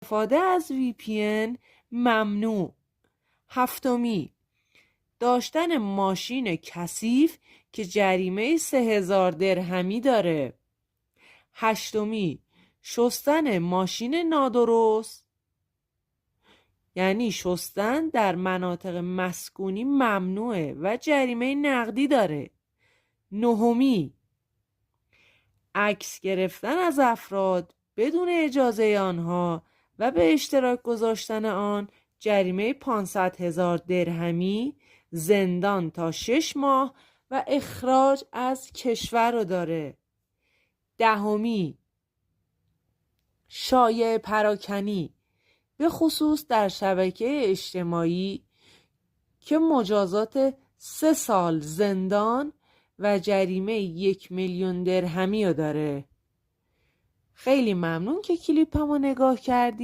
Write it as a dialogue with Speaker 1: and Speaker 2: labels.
Speaker 1: استفاده از VPN ممنوع. هفتمی، داشتن ماشین کثیف که جریمه 3000 درهمی داره. هشتمی، شستن ماشین نادرست، یعنی شستن در مناطق مسکونی ممنوعه و جریمه نقدی داره. نهمی، عکس گرفتن از افراد بدون اجازه آنها و به اشتراک گذاشتن آن جریمه 500,000 درهمی، زندان تا 6 ماه و اخراج از کشور رو داره. دهمی، شایعه پراکنی به خصوص در شبکه اجتماعی که مجازات 3 سال زندان و جریمه 1,000,000 درهمی رو داره. خیلی ممنون که کلیپمو نگاه کردی.